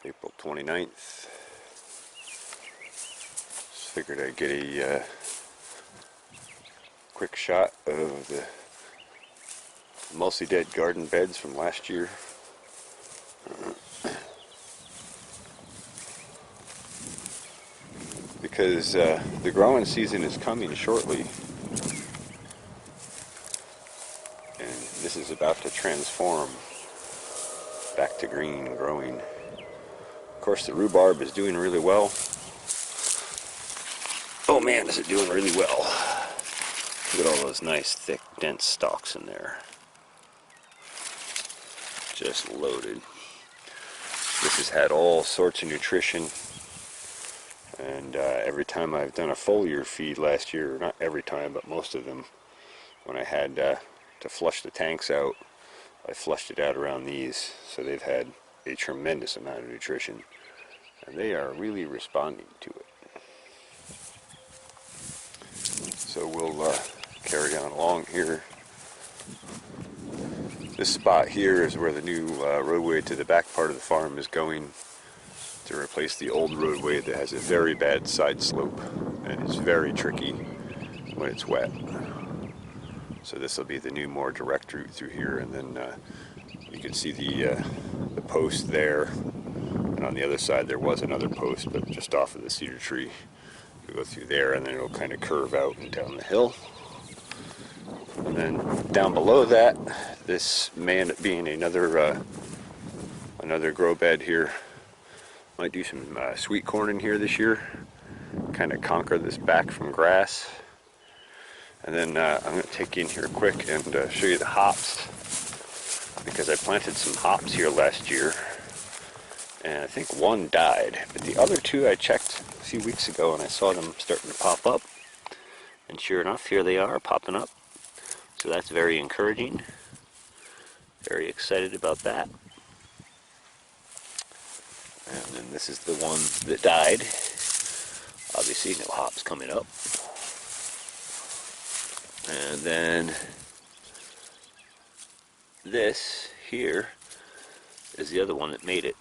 April 29th. Just figured I'd get a quick shot of the mostly dead garden beds from last year. Because the growing season is coming shortly, and this is about to transform back to green growing. Of course, the rhubarb is doing really well. Oh man, is it doing really well. Look at all those nice, thick, dense stalks in there. Just loaded. This has had all sorts of nutrition. And every time I've done a foliar feed last year, not every time, but most of them, when I had to flush the tanks out, I flushed it out around these. So they've had a tremendous amount of nutrition. And they are really responding to it. So we'll carry on along here. This spot here is where the new roadway to the back part of the farm is going, to replace the old roadway that has a very bad side slope and it's very tricky when it's wet. So this will be the new, more direct route through here, and then you can see the post there, and on the other side there was another post, but just off of the cedar tree. You go through there and then it'll kind of curve out and down the hill. And then down below that, this may end up being another grow bed here. Might do some sweet corn in here this year, kind of conquer this back from grass. And then I'm going to take you in here quick and show you the hops, because I planted some hops here last year, and I think one died, but the other two I checked a few weeks ago and I saw them starting to pop up, and sure enough, here they are popping up. So that's very encouraging. Very excited about that. And then this is the one that died. Obviously no hops coming up. And then this here is the other one that made it.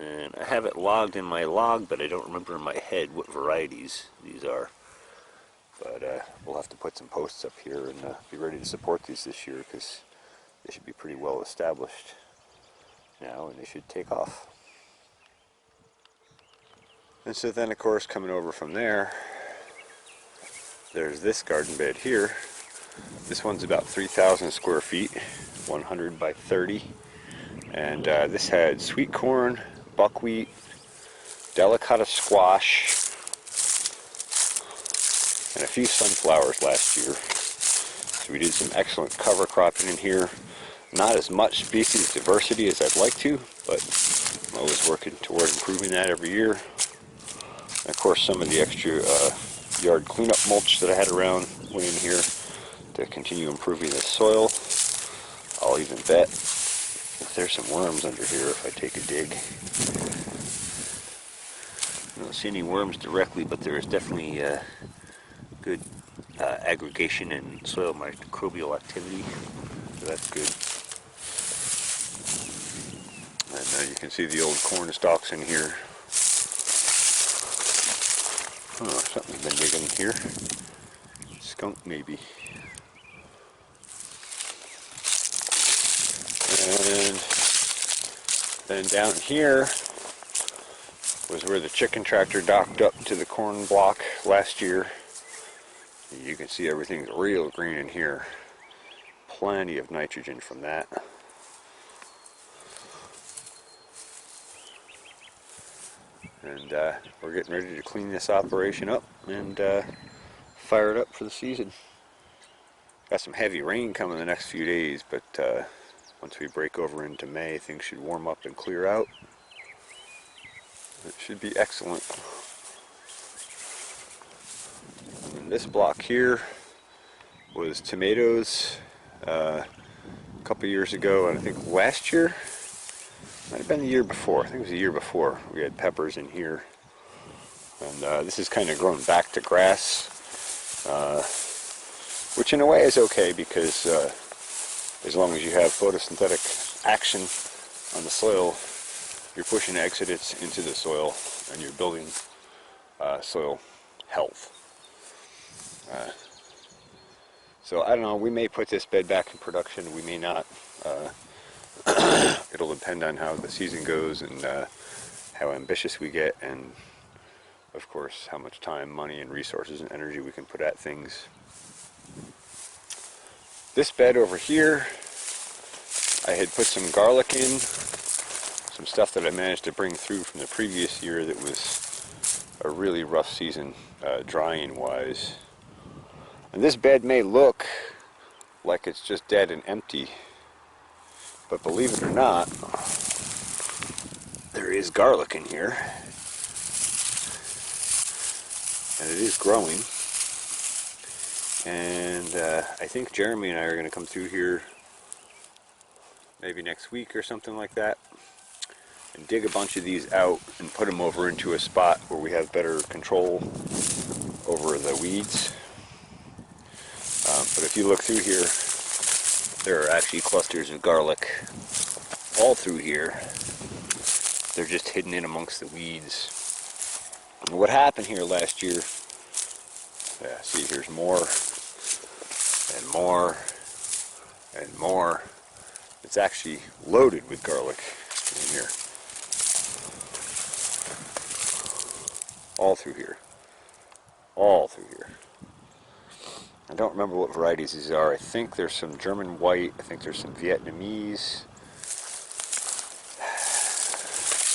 And I have it logged in my log, but I don't remember in my head what varieties these are. But we'll have to put some posts up here and be ready to support these this year, because they should be pretty well established now and they should take off. And so then, of course, coming over from there, there's this garden bed here. This one's about 3,000 square feet, 100 by 30. And this had sweet corn, buckwheat, delicata squash, and a few sunflowers last year. So we did some excellent cover cropping in here. Not as much species diversity as I'd like to, but I'm always working toward improving that every year. And of course, some of the extra yard cleanup mulch that I had around went in here to continue improving the soil. I'll even bet if there's some worms under here if I take a dig. I don't see any worms directly, but there is definitely good aggregation and soil microbial activity, so that's good. And you can see the old corn stalks in here. Oh, something's been digging here. Skunk maybe. And then down here was where the chicken tractor docked up to the corn block last year. You can see everything's real green in here. Plenty of nitrogen from that. And we're getting ready to clean this operation up and fire it up for the season. Got some heavy rain coming the next few days, but once we break over into May, things should warm up and clear out. It should be excellent. And this block here was tomatoes a couple years ago, and I think last year, might have been the year before. I think it was the year before. We had peppers in here. And this is kind of grown back to grass, which in a way is okay, because as long as you have photosynthetic action on the soil, you're pushing exudates into the soil, and you're building soil health. So I don't know, we may put this bed back in production, we may not. It'll depend on how the season goes and how ambitious we get, and of course how much time, money, and resources and energy we can put at things. This bed over here, I had put some garlic in, some stuff that I managed to bring through from the previous year that was a really rough season drying wise. And this bed may look like it's just dead and empty, but believe it or not, there is garlic in here, and it is growing. And I think Jeremy and I are going to come through here maybe next week or something like that and dig a bunch of these out and put them over into a spot where we have better control over the weeds. But if you look through here, there are actually clusters of garlic all through here. They're just hidden in amongst the weeds. And what happened here last year, yeah, see, here's more and more and more. It's actually loaded with garlic in here. All through here. All through here. I don't remember what varieties these are. I think there's some German white. I think there's some Vietnamese.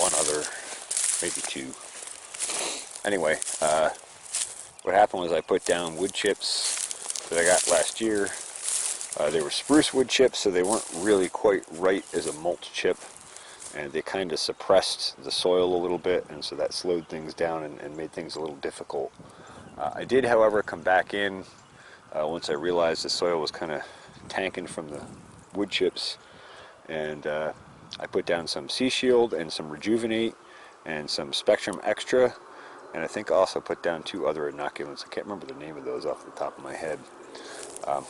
One other, maybe two. Anyway, what happened was I put down wood chips that I got last year. They were spruce wood chips, so they weren't really quite right as a mulch chip, and they kind of suppressed the soil a little bit, and so that slowed things down and made things a little difficult. I did, however, come back in once I realized the soil was kind of tanking from the wood chips, and I put down some Sea Shield and some Rejuvenate and some Spectrum Extra, and I think I also put down 2 other inoculants. I can't remember the name of those off the top of my head.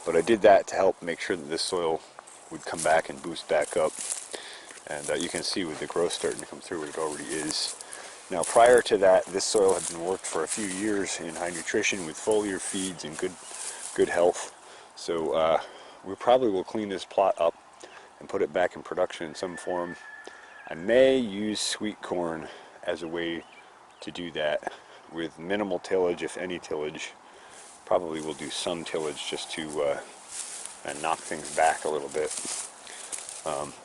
But I did that to help make sure that this soil would come back and boost back up. And you can see with the growth starting to come through what it already is. Now prior to that, this soil had been worked for a few years in high nutrition with foliar feeds and good health. So we probably will clean this plot up and put it back in production in some form. I may use sweet corn as a way to do that with minimal tillage, if any tillage. Probably will do some tillage just to knock things back a little bit.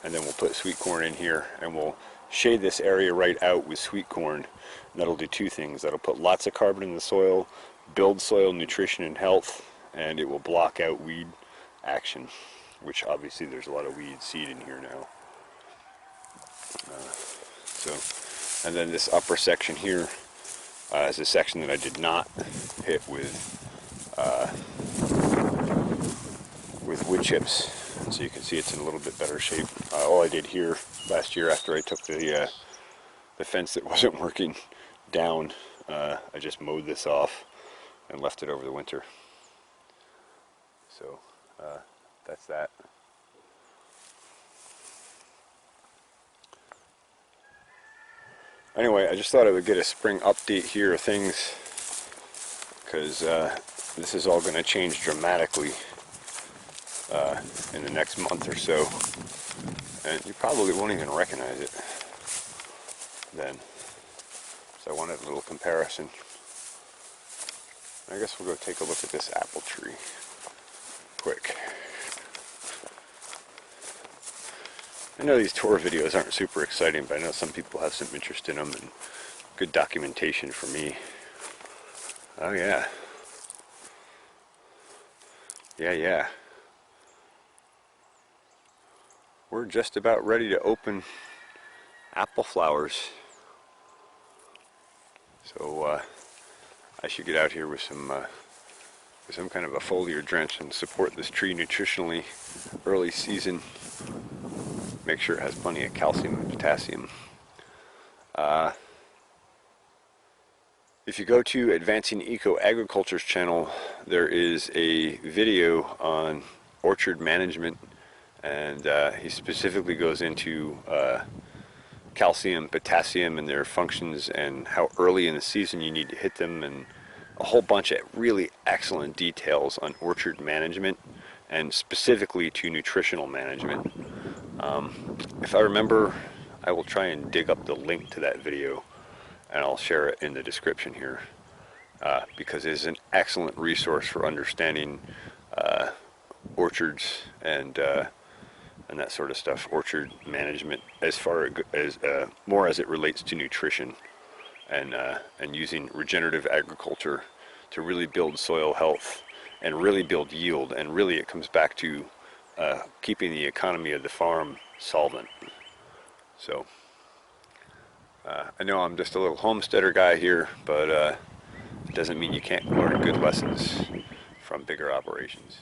And then we'll put sweet corn in here, and we'll shade this area right out with sweet corn. And that'll do 2 things. That'll put lots of carbon in the soil, build soil nutrition and health, and it will block out weed action, which obviously there's a lot of weed seed in here now. And then this upper section here is a section that I did not hit with wood chips, and so you can see it's in a little bit better shape. All I did here last year after I took the fence that wasn't working down, I just mowed this off and left it over the winter. So that's that. Anyway, I just thought I would get a spring update here of things, because this is all going to change dramatically in the next month or so, and you probably won't even recognize it then. So I wanted a little comparison. I guess we'll go take a look at this apple tree quick. I know these tour videos aren't super exciting, but I know some people have some interest in them, and good documentation for me. Oh yeah. Yeah. We're just about ready to open apple flowers. So I should get out here with some kind of a foliar drench and support this tree nutritionally early season. Make sure it has plenty of calcium and potassium. If you go to Advancing Eco Agriculture's channel, there is a video on orchard management, and he specifically goes into calcium, potassium, and their functions, and how early in the season you need to hit them, and a whole bunch of really excellent details on orchard management and specifically to nutritional management. If I remember, I will try and dig up the link to that video and I'll share it in the description here, because it is an excellent resource for understanding orchards and that sort of stuff, orchard management, as far as more as it relates to nutrition, and using regenerative agriculture to really build soil health and really build yield, and really it comes back to keeping the economy of the farm solvent. So I know I'm just a little homesteader guy here, but it doesn't mean you can't learn good lessons from bigger operations.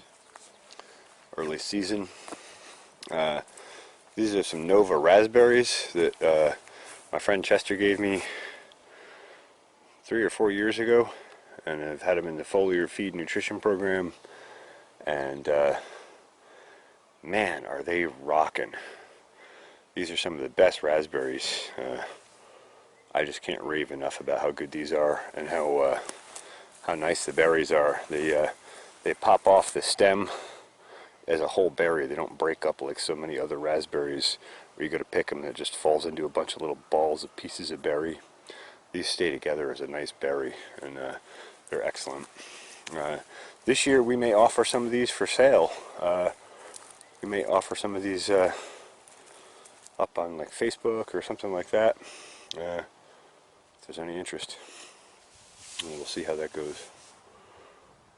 Early season. These are some Nova raspberries that my friend Chester gave me 3 or 4 years ago, and I've had them in the foliar feed nutrition program, and man, are they rocking. These are some of the best raspberries. I just can't rave enough about how good these are and how nice the berries are. They pop off the stem as a whole berry. They don't break up like so many other raspberries where you go to pick them and it just falls into a bunch of little balls of pieces of berry. These stay together as a nice berry, and they're excellent. This year we may offer some of these for sale. We may offer some of these up on like Facebook or something like that, if there's any interest. And we'll see how that goes.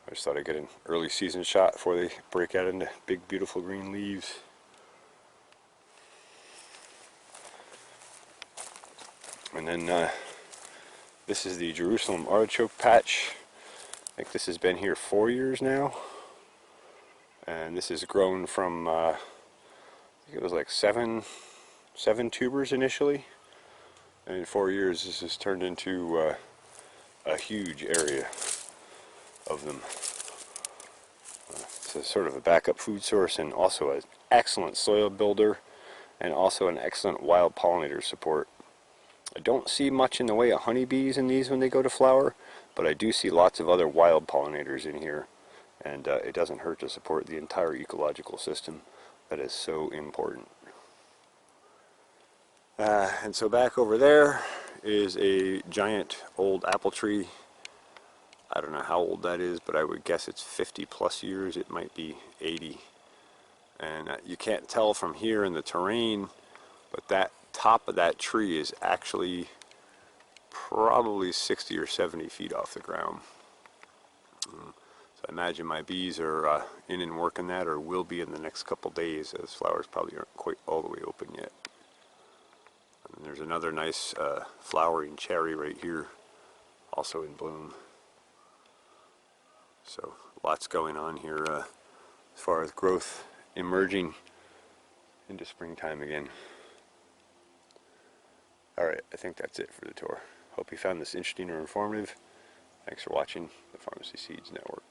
I just thought I'd get an early season shot before they break out into big beautiful green leaves. And then this is the Jerusalem artichoke patch. I think this has been here 4 years now, and this is grown from I think it was like seven tubers initially, and in 4 years this has turned into a huge area of them. It's a sort of a backup food source, and also an excellent soil builder, and also an excellent wild pollinator support. I don't see much in the way of honeybees in these when they go to flower, but I do see lots of other wild pollinators in here, and it doesn't hurt to support the entire ecological system that is so important. And so back over there is a giant old apple tree. I don't know how old that is, but I would guess it's 50 plus years. It might be 80. And you can't tell from here in the terrain, but that top of that tree is actually probably 60 or 70 feet off the ground. So I imagine my bees are in and working that, or will be in the next couple days, as flowers probably aren't quite all the way open yet. And there's another nice flowering cherry right here, also in bloom. So lots going on here as far as growth emerging into springtime again. Alright, I think that's it for the tour. Hope you found this interesting or informative. Thanks for watching the Pharmacy Seeds Network.